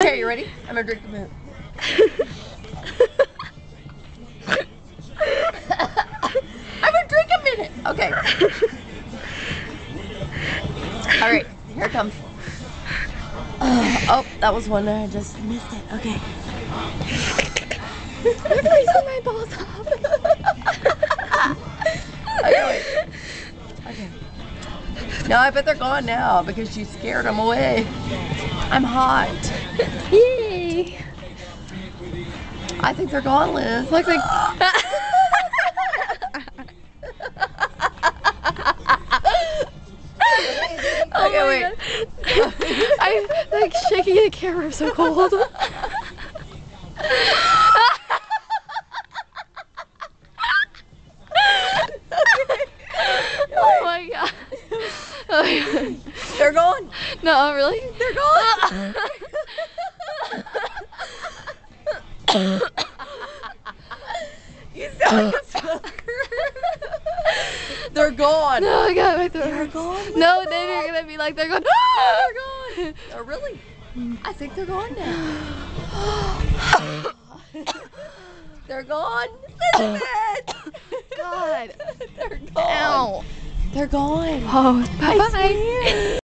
Okay, you ready? I'm gonna drink the milk. I'm gonna drink a minute. Okay. All right, here it comes. Oh, that was one I just missed it. Okay. You're freezing my balls off. Okay, wait. Okay. No, I bet they're gone now because you scared them away. I'm hot. Yay. I think they're gone, Liz. Looks like... Okay, wait. I'm like shaking the camera, I'm so cold. Oh my god. Oh my god. They're gone. No, really? They're gone. You sound like a smoker. They're gone. No, I got my throat. They're gone. No, then you're gonna be like, they're gone. They're gone. Oh, really? I think they're gone now. They're gone. Elizabeth. God. They're gone. Ow. They're gone. Oh, bye-bye.